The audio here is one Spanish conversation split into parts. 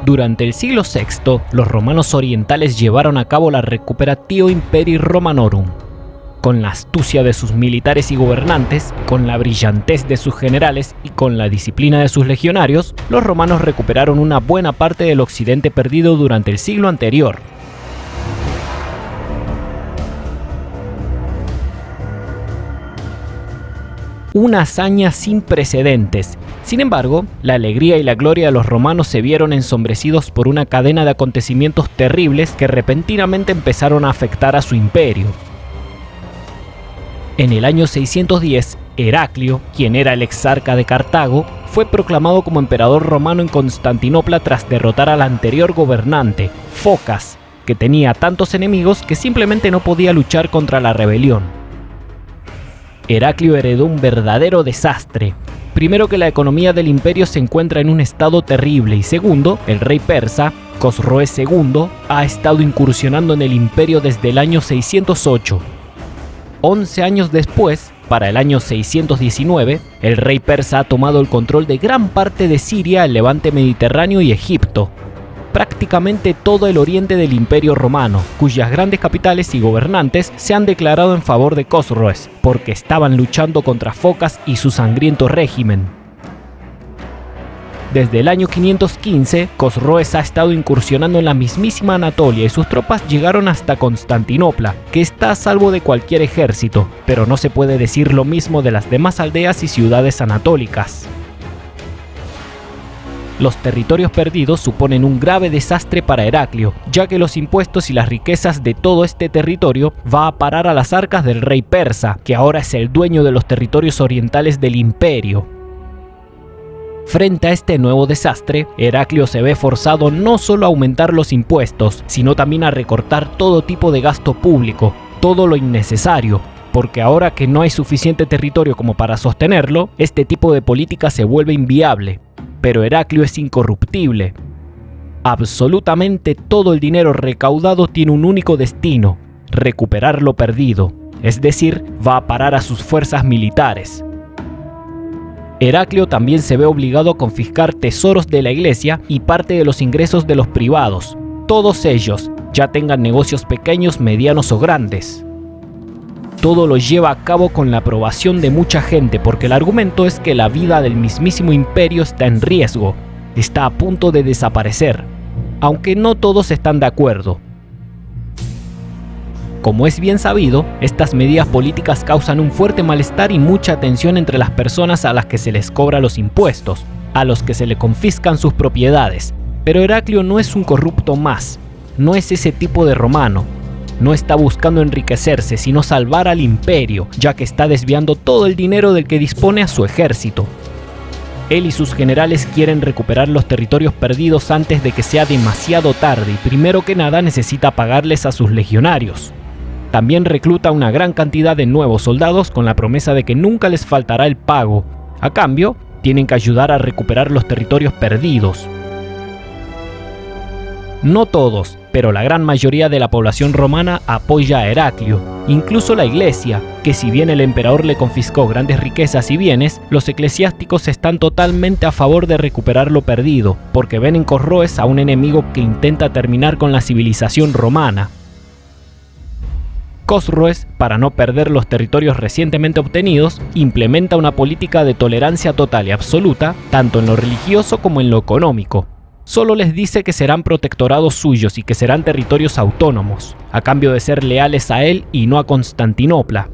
Durante el siglo VI, los romanos orientales llevaron a cabo la Recuperatio Imperii Romanorum. Con la astucia de sus militares y gobernantes, con la brillantez de sus generales y con la disciplina de sus legionarios, los romanos recuperaron una buena parte del occidente perdido durante el siglo anterior. Una hazaña sin precedentes. Sin embargo, la alegría y la gloria de los romanos se vieron ensombrecidos por una cadena de acontecimientos terribles que repentinamente empezaron a afectar a su imperio. En el año 610, Heraclio, quien era el exarca de Cartago, fue proclamado como emperador romano en Constantinopla tras derrotar al anterior gobernante, Focas, que tenía tantos enemigos que simplemente no podía luchar contra la rebelión. Heraclio heredó un verdadero desastre. Primero, que la economía del imperio se encuentra en un estado terrible, y segundo, el rey persa, Cosroes II, ha estado incursionando en el imperio desde el año 608. 11 años después, para el año 619, el rey persa ha tomado el control de gran parte de Siria, el levante mediterráneo y Egipto. Prácticamente todo el oriente del Imperio Romano, cuyas grandes capitales y gobernantes se han declarado en favor de Cosroes, porque estaban luchando contra Focas y su sangriento régimen. Desde el año 515, Cosroes ha estado incursionando en la mismísima Anatolia y sus tropas llegaron hasta Constantinopla, que está a salvo de cualquier ejército, pero no se puede decir lo mismo de las demás aldeas y ciudades anatólicas. Los territorios perdidos suponen un grave desastre para Heraclio, ya que los impuestos y las riquezas de todo este territorio va a parar a las arcas del rey persa, que ahora es el dueño de los territorios orientales del imperio. Frente a este nuevo desastre, Heraclio se ve forzado no solo a aumentar los impuestos, sino también a recortar todo tipo de gasto público, todo lo innecesario, porque ahora que no hay suficiente territorio como para sostenerlo, este tipo de política se vuelve inviable. Pero Heraclio es incorruptible. Absolutamente todo el dinero recaudado tiene un único destino: recuperar lo perdido, es decir, va a parar a sus fuerzas militares. Heraclio también se ve obligado a confiscar tesoros de la iglesia y parte de los ingresos de los privados, todos ellos, ya tengan negocios pequeños, medianos o grandes. Todo lo lleva a cabo con la aprobación de mucha gente, porque el argumento es que la vida del mismísimo imperio está en riesgo, está a punto de desaparecer, aunque no todos están de acuerdo. Como es bien sabido, estas medidas políticas causan un fuerte malestar y mucha tensión entre las personas a las que se les cobra los impuestos, a los que se le confiscan sus propiedades. Pero Heraclio no es un corrupto más, no es ese tipo de romano. No está buscando enriquecerse, sino salvar al imperio, ya que está desviando todo el dinero del que dispone a su ejército. Él y sus generales quieren recuperar los territorios perdidos antes de que sea demasiado tarde, y primero que nada necesita pagarles a sus legionarios. También recluta una gran cantidad de nuevos soldados con la promesa de que nunca les faltará el pago. A cambio, tienen que ayudar a recuperar los territorios perdidos. No todos, pero la gran mayoría de la población romana apoya a Heraclio, incluso la iglesia, que si bien el emperador le confiscó grandes riquezas y bienes, los eclesiásticos están totalmente a favor de recuperar lo perdido, porque ven en Cosroes a un enemigo que intenta terminar con la civilización romana. Cosroes, para no perder los territorios recientemente obtenidos, implementa una política de tolerancia total y absoluta, tanto en lo religioso como en lo económico. Solo les dice que serán protectorados suyos y que serán territorios autónomos, a cambio de ser leales a él y no a Constantinopla.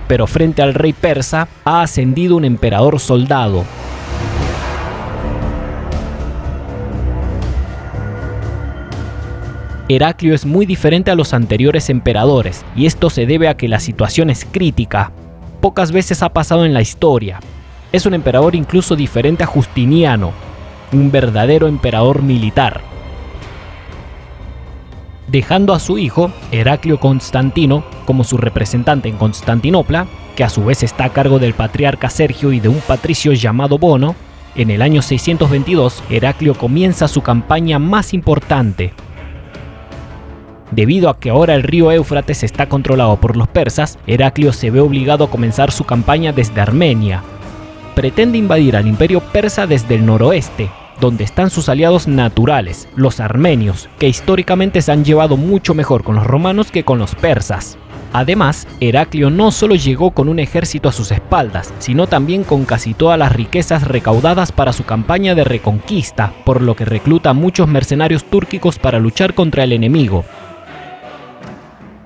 Pero frente al rey persa, ha ascendido un emperador soldado. Heraclio es muy diferente a los anteriores emperadores, y esto se debe a que la situación es crítica. Pocas veces ha pasado en la historia. Es un emperador incluso diferente a Justiniano, un verdadero emperador militar. Dejando a su hijo, Heraclio Constantino, como su representante en Constantinopla, que a su vez está a cargo del patriarca Sergio y de un patricio llamado Bono, en el año 622, Heraclio comienza su campaña más importante. Debido a que ahora el río Éufrates está controlado por los persas, Heraclio se ve obligado a comenzar su campaña desde Armenia. Pretende invadir al imperio persa desde el noroeste, donde están sus aliados naturales, los armenios, que históricamente se han llevado mucho mejor con los romanos que con los persas. Además, Heraclio no solo llegó con un ejército a sus espaldas, sino también con casi todas las riquezas recaudadas para su campaña de reconquista, por lo que recluta a muchos mercenarios túrquicos para luchar contra el enemigo.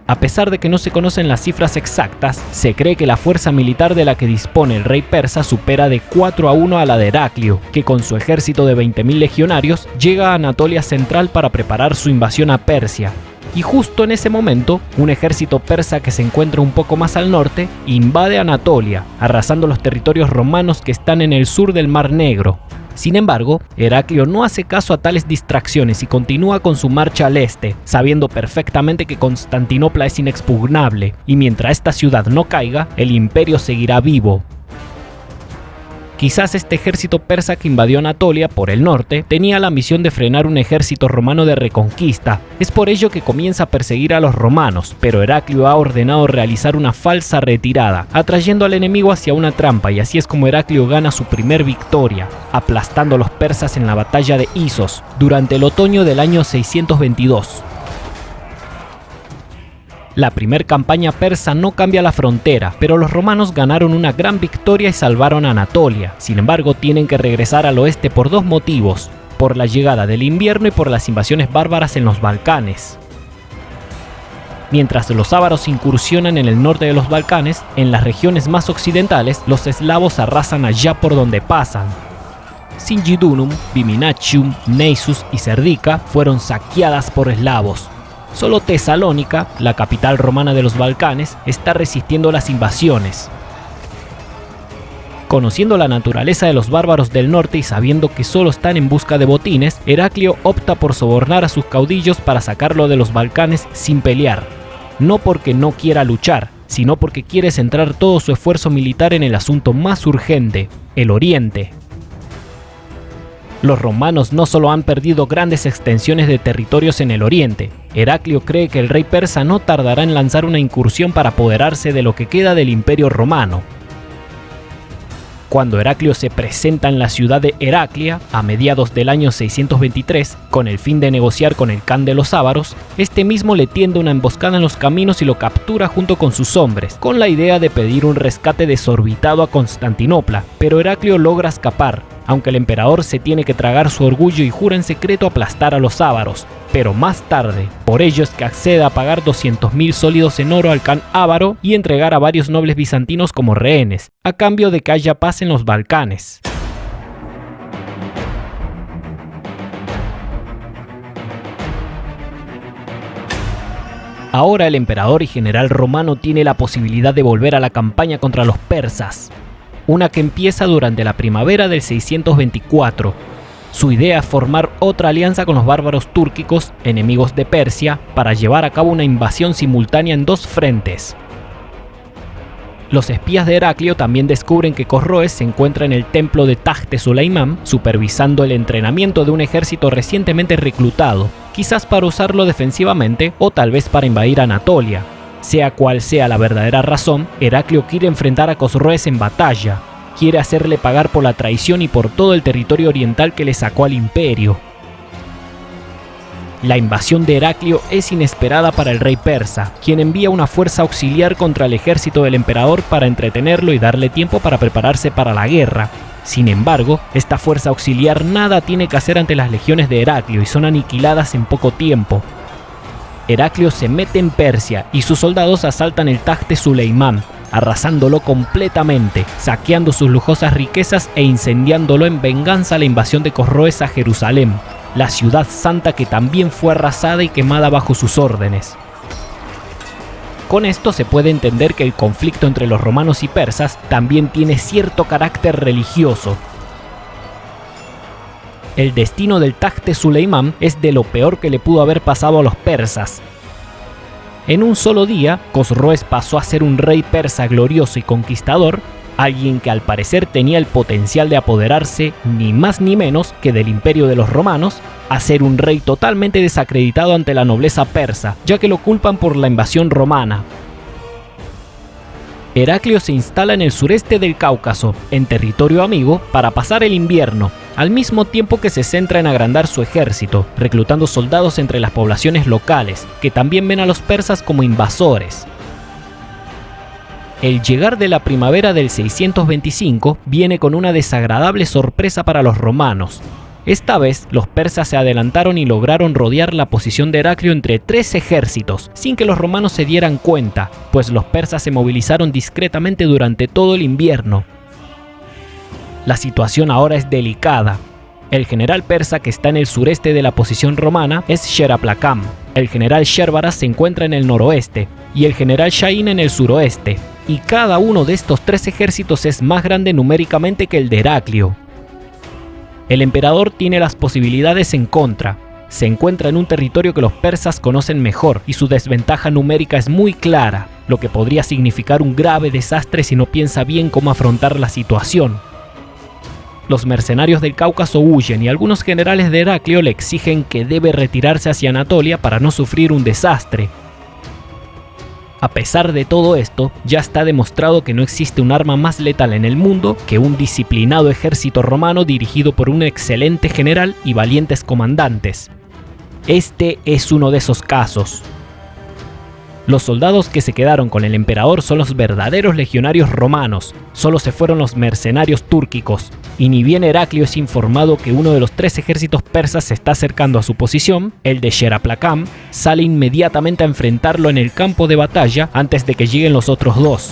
A pesar de que no se conocen las cifras exactas, se cree que la fuerza militar de la que dispone el rey persa supera de 4-1 a la de Heraclio, que con su ejército de 20.000 legionarios llega a Anatolia Central para preparar su invasión a Persia. Y justo en ese momento, un ejército persa que se encuentra un poco más al norte invade Anatolia, arrasando los territorios romanos que están en el sur del Mar Negro. Sin embargo, Heraclio no hace caso a tales distracciones y continúa con su marcha al este, sabiendo perfectamente que Constantinopla es inexpugnable, y mientras esta ciudad no caiga, el imperio seguirá vivo. Quizás este ejército persa que invadió Anatolia por el norte tenía la misión de frenar un ejército romano de reconquista. Es por ello que comienza a perseguir a los romanos, pero Heraclio ha ordenado realizar una falsa retirada, atrayendo al enemigo hacia una trampa, y así es como Heraclio gana su primer victoria, aplastando a los persas en la batalla de Isos, durante el otoño del año 622. La primera campaña persa no cambia la frontera, pero los romanos ganaron una gran victoria y salvaron a Anatolia. Sin embargo, tienen que regresar al oeste por dos motivos: por la llegada del invierno y por las invasiones bárbaras en los Balcanes. Mientras los ávaros incursionan en el norte de los Balcanes, en las regiones más occidentales, los eslavos arrasan allá por donde pasan. Singidunum, Viminacium, Naissus y Serdica fueron saqueadas por eslavos. Solo Tesalónica, la capital romana de los Balcanes, está resistiendo las invasiones. Conociendo la naturaleza de los bárbaros del norte y sabiendo que solo están en busca de botines, Heraclio opta por sobornar a sus caudillos para sacarlo de los Balcanes sin pelear. No porque no quiera luchar, sino porque quiere centrar todo su esfuerzo militar en el asunto más urgente, el Oriente. Los romanos no solo han perdido grandes extensiones de territorios en el oriente, Heraclio cree que el rey persa no tardará en lanzar una incursión para apoderarse de lo que queda del imperio romano. Cuando Heraclio se presenta en la ciudad de Heraclia, a mediados del año 623, con el fin de negociar con el Khan de los ávaros, este mismo le tiende una emboscada en los caminos y lo captura junto con sus hombres, con la idea de pedir un rescate desorbitado a Constantinopla, pero Heraclio logra escapar, aunque el emperador se tiene que tragar su orgullo y jura en secreto aplastar a los ávaros, pero más tarde. Por ello es que accede a pagar 200.000 sólidos en oro al Khan ávaro y entregar a varios nobles bizantinos como rehenes, a cambio de que haya paz en los Balcanes. Ahora el emperador y general romano tiene la posibilidad de volver a la campaña contra los persas, una que empieza durante la primavera del 624. Su idea es formar otra alianza con los bárbaros túrquicos, enemigos de Persia, para llevar a cabo una invasión simultánea en dos frentes. Los espías de Heraclio también descubren que Cosroes se encuentra en el templo de Tajte Suleimán, supervisando el entrenamiento de un ejército recientemente reclutado, quizás para usarlo defensivamente o tal vez para invadir Anatolia. Sea cual sea la verdadera razón, Heraclio quiere enfrentar a Cosroes en batalla. Quiere hacerle pagar por la traición y por todo el territorio oriental que le sacó al imperio. La invasión de Heraclio es inesperada para el rey persa, quien envía una fuerza auxiliar contra el ejército del emperador para entretenerlo y darle tiempo para prepararse para la guerra. Sin embargo, esta fuerza auxiliar nada tiene que hacer ante las legiones de Heraclio y son aniquiladas en poco tiempo. Heraclio se mete en Persia y sus soldados asaltan el Tajte Suleimán, arrasándolo completamente, saqueando sus lujosas riquezas e incendiándolo en venganza a la invasión de Cosroes a Jerusalén, la ciudad santa que también fue arrasada y quemada bajo sus órdenes. Con esto se puede entender que el conflicto entre los romanos y persas también tiene cierto carácter religioso. El destino del Tajte Suleimán es de lo peor que le pudo haber pasado a los persas. En un solo día, Cosroes pasó a ser un rey persa glorioso y conquistador, alguien que al parecer tenía el potencial de apoderarse ni más ni menos que del imperio de los romanos, a ser un rey totalmente desacreditado ante la nobleza persa, ya que lo culpan por la invasión romana. Heraclio se instala en el sureste del Cáucaso, en territorio amigo, para pasar el invierno, al mismo tiempo que se centra en agrandar su ejército, reclutando soldados entre las poblaciones locales, que también ven a los persas como invasores. El llegar de la primavera del 625 viene con una desagradable sorpresa para los romanos. Esta vez, los persas se adelantaron y lograron rodear la posición de Heraclio entre 3 ejércitos, sin que los romanos se dieran cuenta, pues los persas se movilizaron discretamente durante todo el invierno. La situación ahora es delicada. El general persa que está en el sureste de la posición romana es Sheraplakam, el general Sherbaras se encuentra en el noroeste y el general Shahin en el suroeste, y cada uno de estos 3 ejércitos es más grande numéricamente que el de Heraclio. El emperador tiene las posibilidades en contra. Se encuentra en un territorio que los persas conocen mejor y su desventaja numérica es muy clara, lo que podría significar un grave desastre si no piensa bien cómo afrontar la situación. Los mercenarios del Cáucaso huyen y algunos generales de Heraclio le exigen que debe retirarse hacia Anatolia para no sufrir un desastre. A pesar de todo esto, ya está demostrado que no existe un arma más letal en el mundo que un disciplinado ejército romano dirigido por un excelente general y valientes comandantes. Este es uno de esos casos. Los soldados que se quedaron con el emperador son los verdaderos legionarios romanos, solo se fueron los mercenarios túrquicos, y ni bien Heraclio es informado que uno de los 3 ejércitos persas se está acercando a su posición, el de Sheraplakam sale inmediatamente a enfrentarlo en el campo de batalla antes de que lleguen los otros 2.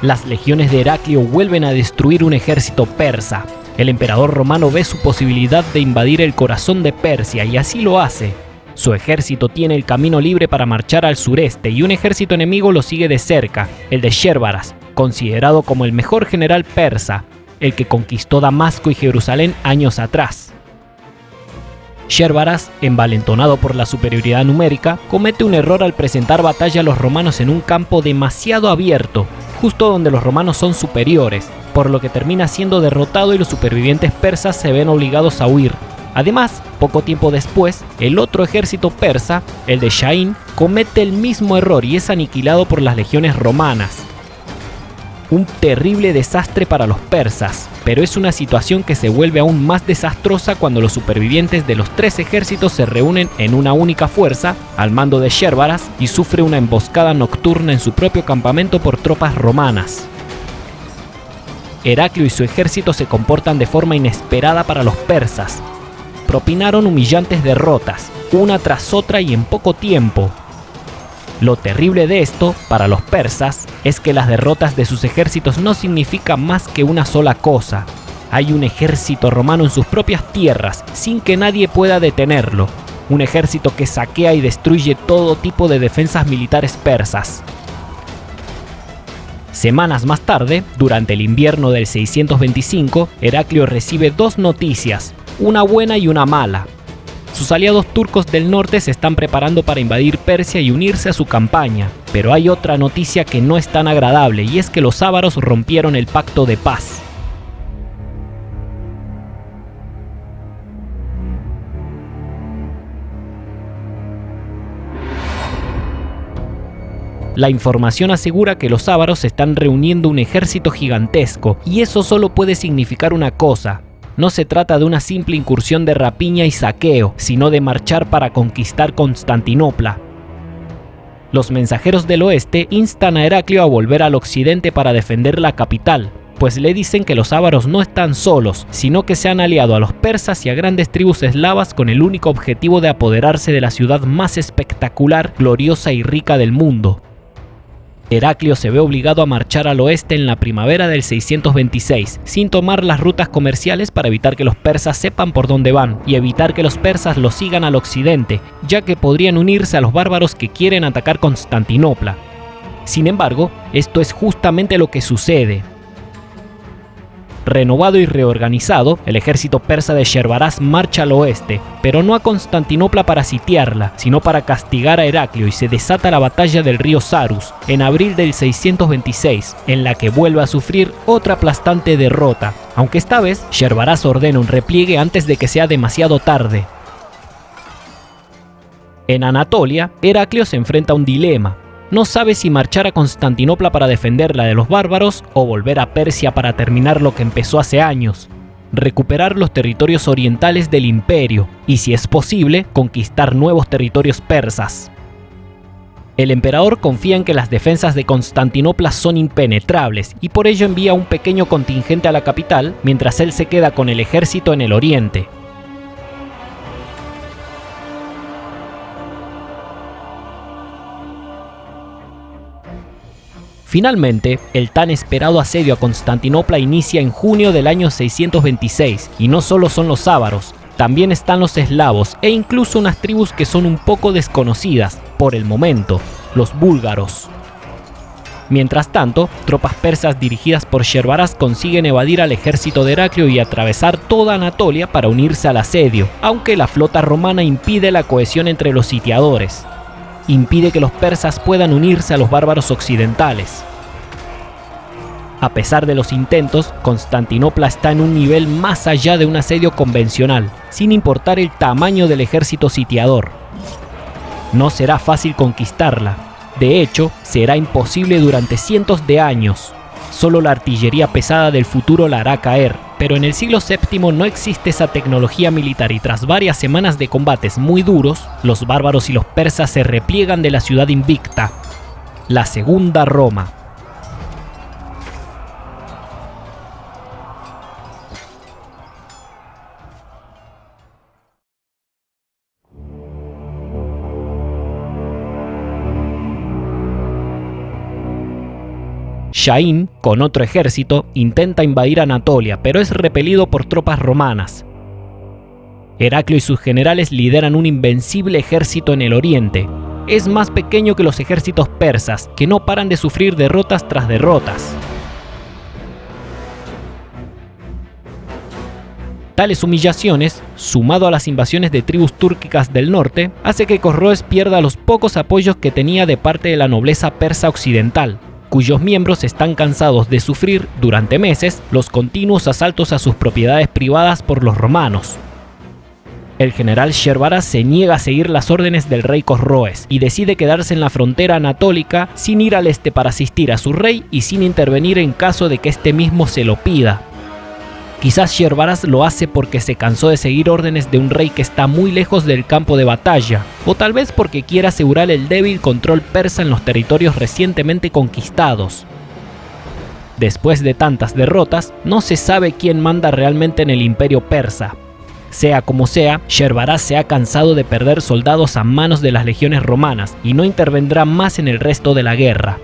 Las legiones de Heraclio vuelven a destruir un ejército persa. El emperador romano ve su posibilidad de invadir el corazón de Persia y así lo hace. Su ejército tiene el camino libre para marchar al sureste y un ejército enemigo lo sigue de cerca, el de Sherbaras, considerado como el mejor general persa, el que conquistó Damasco y Jerusalén años atrás. Sherbaras, envalentonado por la superioridad numérica, comete un error al presentar batalla a los romanos en un campo demasiado abierto, justo donde los romanos son superiores, por lo que termina siendo derrotado y los supervivientes persas se ven obligados a huir. Además, poco tiempo después, el otro ejército persa, el de Shahin, comete el mismo error y es aniquilado por las legiones romanas. Un terrible desastre para los persas, pero es una situación que se vuelve aún más desastrosa cuando los supervivientes de los 3 ejércitos se reúnen en una única fuerza, al mando de Sherbaras, y sufre una emboscada nocturna en su propio campamento por tropas romanas. Heraclio y su ejército se comportan de forma inesperada para los persas. Propinaron humillantes derrotas, una tras otra y en poco tiempo. Lo terrible de esto, para los persas, es que las derrotas de sus ejércitos no significan más que una sola cosa. Hay un ejército romano en sus propias tierras, sin que nadie pueda detenerlo. Un ejército que saquea y destruye todo tipo de defensas militares persas. Semanas más tarde, durante el invierno del 625, Heraclio recibe 2 noticias, una buena y una mala. Sus aliados turcos del norte se están preparando para invadir Persia y unirse a su campaña, pero hay otra noticia que no es tan agradable y es que los ávaros rompieron el pacto de paz. La información asegura que los ávaros están reuniendo un ejército gigantesco y eso solo puede significar una cosa. No se trata de una simple incursión de rapiña y saqueo, sino de marchar para conquistar Constantinopla. Los mensajeros del oeste instan a Heraclio a volver al occidente para defender la capital, pues le dicen que los ávaros no están solos, sino que se han aliado a los persas y a grandes tribus eslavas con el único objetivo de apoderarse de la ciudad más espectacular, gloriosa y rica del mundo. Heraclio se ve obligado a marchar al oeste en la primavera del 626, sin tomar las rutas comerciales para evitar que los persas sepan por dónde van y evitar que los persas lo sigan al occidente, ya que podrían unirse a los bárbaros que quieren atacar Constantinopla. Sin embargo, esto es justamente lo que sucede. Renovado y reorganizado, el ejército persa de Sherbaras marcha al oeste, pero no a Constantinopla para sitiarla, sino para castigar a Heraclio y se desata la batalla del río Sarus, en abril del 626, en la que vuelve a sufrir otra aplastante derrota, aunque esta vez Sherbaras ordena un repliegue antes de que sea demasiado tarde. En Anatolia, Heraclio se enfrenta a un dilema. No sabe si marchar a Constantinopla para defenderla de los bárbaros o volver a Persia para terminar lo que empezó hace años. recuperar los territorios orientales del imperio y, si es posible, conquistar nuevos territorios persas. El emperador confía en que las defensas de Constantinopla son impenetrables y por ello envía un pequeño contingente a la capital mientras él se queda con el ejército en el oriente. Finalmente, el tan esperado asedio a Constantinopla inicia en junio del año 626, y no solo son los ávaros, también están los eslavos e incluso unas tribus que son un poco desconocidas, por el momento, los búlgaros. Mientras tanto, tropas persas dirigidas por Sherbaraz consiguen evadir al ejército de Heraclio y atravesar toda Anatolia para unirse al asedio, aunque la flota romana impide la cohesión entre los sitiadores. Impide que los persas puedan unirse a los bárbaros occidentales. A pesar de los intentos, Constantinopla está en un nivel más allá de un asedio convencional, sin importar el tamaño del ejército sitiador. No será fácil conquistarla. De hecho, será imposible durante cientos de años. Solo la artillería pesada del futuro la hará caer, pero en el siglo VII no existe esa tecnología militar y tras varias semanas de combates muy duros, los bárbaros y los persas se repliegan de la ciudad invicta, la Segunda Roma. Shahin, con otro ejército, intenta invadir Anatolia, pero es repelido por tropas romanas. Heraclio y sus generales lideran un invencible ejército en el oriente. Es más pequeño que los ejércitos persas, que no paran de sufrir derrotas tras derrotas. Tales humillaciones, sumado a las invasiones de tribus túrquicas del norte, hace que Cosroes pierda los pocos apoyos que tenía de parte de la nobleza persa occidental, cuyos miembros están cansados de sufrir durante meses los continuos asaltos a sus propiedades privadas por los romanos. El general Sherbaraz se niega a seguir las órdenes del rey Cosroes y decide quedarse en la frontera anatólica sin ir al este para asistir a su rey y sin intervenir en caso de que este mismo se lo pida. Quizás Sherbaraz lo hace porque se cansó de seguir órdenes de un rey que está muy lejos del campo de batalla, o tal vez porque quiere asegurar el débil control persa en los territorios recientemente conquistados. Después de tantas derrotas, no se sabe quién manda realmente en el imperio persa. Sea como sea, Sherbaraz se ha cansado de perder soldados a manos de las legiones romanas y no intervendrá más en el resto de la guerra.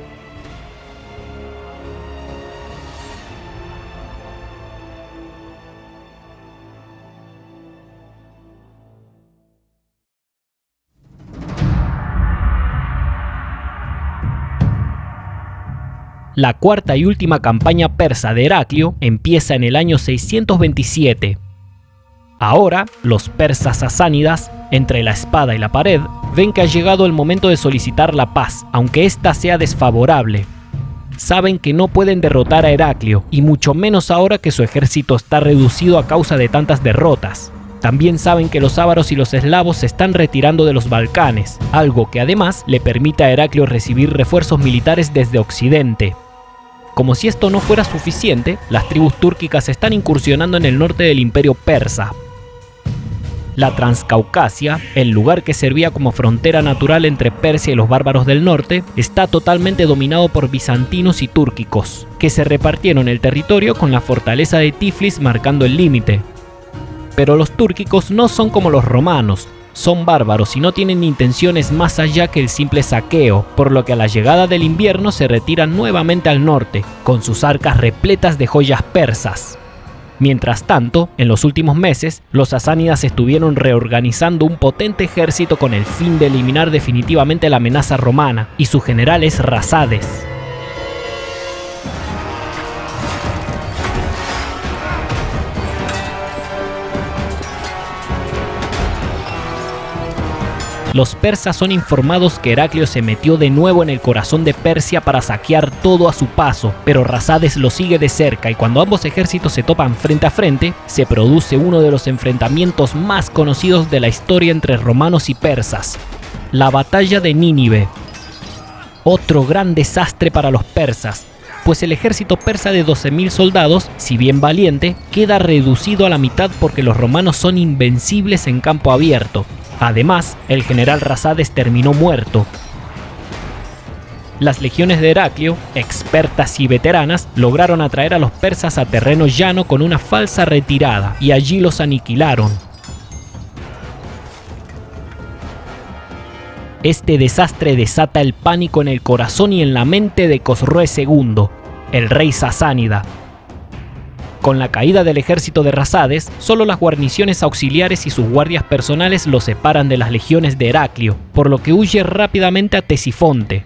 La cuarta y última campaña persa de Heraclio empieza en el año 627. Ahora, los persas sasánidas, entre la espada y la pared, ven que ha llegado el momento de solicitar la paz, aunque ésta sea desfavorable. Saben que no pueden derrotar a Heraclio, y mucho menos ahora que su ejército está reducido a causa de tantas derrotas. También saben que los ávaros y los eslavos se están retirando de los Balcanes, algo que además le permite a Heraclio recibir refuerzos militares desde Occidente. Como si esto no fuera suficiente, las tribus túrquicas están incursionando en el norte del imperio persa. La Transcaucasia, el lugar que servía como frontera natural entre Persia y los bárbaros del norte, está totalmente dominado por bizantinos y túrquicos, que se repartieron el territorio con la fortaleza de Tiflis marcando el límite. Pero los túrquicos no son como los romanos, son bárbaros y no tienen intenciones más allá que el simple saqueo, por lo que a la llegada del invierno se retiran nuevamente al norte, con sus arcas repletas de joyas persas. Mientras tanto, en los últimos meses, los sasánidas estuvieron reorganizando un potente ejército con el fin de eliminar definitivamente la amenaza romana, y su general es Rasades. Los persas son informados que Heraclio se metió de nuevo en el corazón de Persia para saquear todo a su paso, pero Rasades lo sigue de cerca y cuando ambos ejércitos se topan frente a frente, se produce uno de los enfrentamientos más conocidos de la historia entre romanos y persas, la batalla de Nínive. Otro gran desastre para los persas, pues el ejército persa de 12.000 soldados, si bien valiente, queda reducido a la mitad porque los romanos son invencibles en campo abierto. Además, el general Rasades terminó muerto. Las legiones de Heraclio, expertas y veteranas, lograron atraer a los persas a terreno llano con una falsa retirada, y allí los aniquilaron. Este desastre desata el pánico en el corazón y en la mente de Cosroe II, el rey sasánida. Con la caída del ejército de Rasades, solo las guarniciones auxiliares y sus guardias personales lo separan de las legiones de Heraclio, por lo que huye rápidamente a Ctesifonte.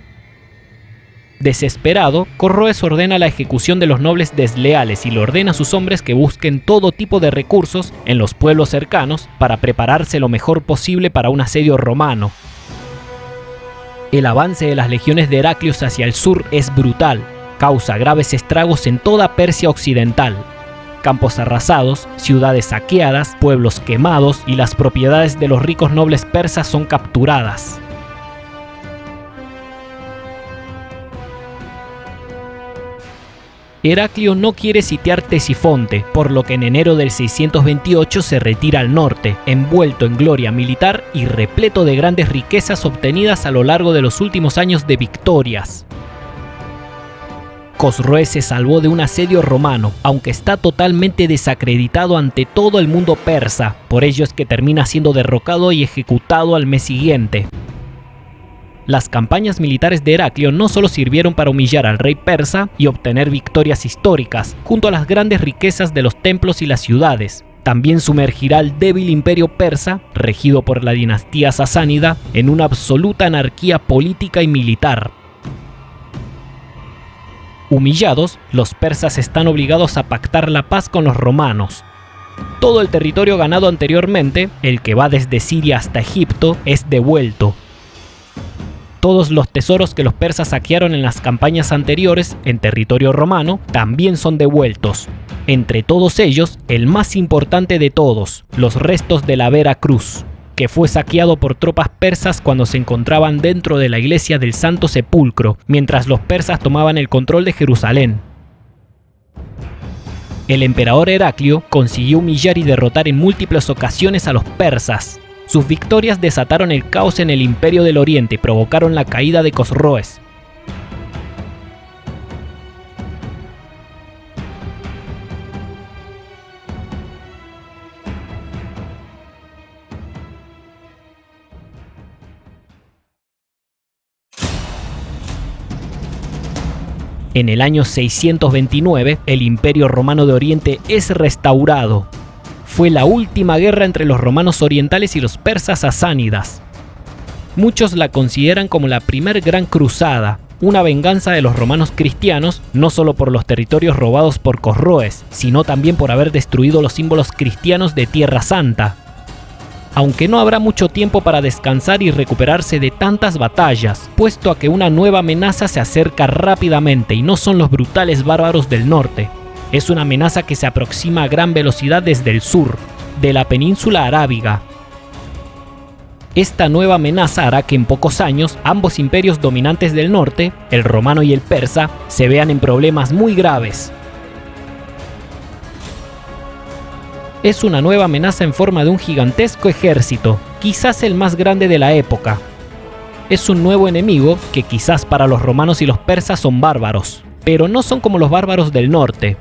Desesperado, Corroes ordena la ejecución de los nobles desleales y le ordena a sus hombres que busquen todo tipo de recursos en los pueblos cercanos para prepararse lo mejor posible para un asedio romano. El avance de las legiones de Heraclio hacia el sur es brutal, causa graves estragos en toda Persia occidental. Campos arrasados, ciudades saqueadas, pueblos quemados y las propiedades de los ricos nobles persas son capturadas. Heraclio no quiere sitiar Ctesifonte, por lo que en enero del 628 se retira al norte, envuelto en gloria militar y repleto de grandes riquezas obtenidas a lo largo de los últimos años de victorias. Cosroe se salvó de un asedio romano, aunque está totalmente desacreditado ante todo el mundo persa, por ello es que termina siendo derrocado y ejecutado al mes siguiente. Las campañas militares de Heraclio no solo sirvieron para humillar al rey persa y obtener victorias históricas, junto a las grandes riquezas de los templos y las ciudades, también sumergirá al débil imperio persa, regido por la dinastía sasánida, en una absoluta anarquía política y militar. Humillados, los persas están obligados a pactar la paz con los romanos. Todo el territorio ganado anteriormente, el que va desde Siria hasta Egipto, es devuelto. Todos los tesoros que los persas saquearon en las campañas anteriores en territorio romano también son devueltos. Entre todos ellos, el más importante de todos, los restos de la Vera Cruz, que fue saqueado por tropas persas cuando se encontraban dentro de la iglesia del Santo Sepulcro, mientras los persas tomaban el control de Jerusalén. El emperador Heraclio consiguió humillar y derrotar en múltiples ocasiones a los persas. Sus victorias desataron el caos en el Imperio del Oriente y provocaron la caída de Cosroes. En el año 629, el Imperio Romano de Oriente es restaurado. Fue la última guerra entre los romanos orientales y los persas sasánidas. Muchos la consideran como la primer gran cruzada, una venganza de los romanos cristianos, no solo por los territorios robados por Cosroes, sino también por haber destruido los símbolos cristianos de Tierra Santa. Aunque no habrá mucho tiempo para descansar y recuperarse de tantas batallas, puesto a que una nueva amenaza se acerca rápidamente y no son los brutales bárbaros del norte. Es una amenaza que se aproxima a gran velocidad desde el sur, de la península arábiga. Esta nueva amenaza hará que en pocos años ambos imperios dominantes del norte, el romano y el persa, se vean en problemas muy graves. Es una nueva amenaza en forma de un gigantesco ejército, quizás el más grande de la época. Es un nuevo enemigo que quizás para los romanos y los persas son bárbaros, pero no son como los bárbaros del norte.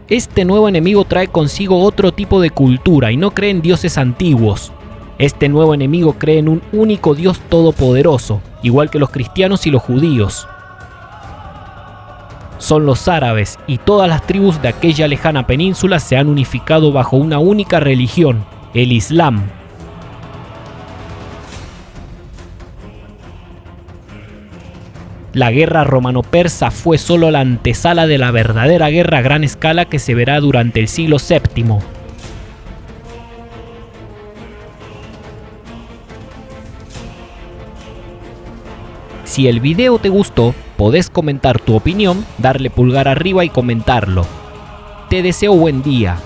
Este nuevo enemigo trae consigo otro tipo de cultura y no cree en dioses antiguos. Este nuevo enemigo cree en un único Dios todopoderoso, igual que los cristianos y los judíos. Son los árabes y todas las tribus de aquella lejana península se han unificado bajo una única religión, el Islam. La guerra romano-persa fue solo la antesala de la verdadera guerra a gran escala que se verá durante el siglo VII. Si el video te gustó, podés comentar tu opinión, darle pulgar arriba y comentarlo. Te deseo buen día.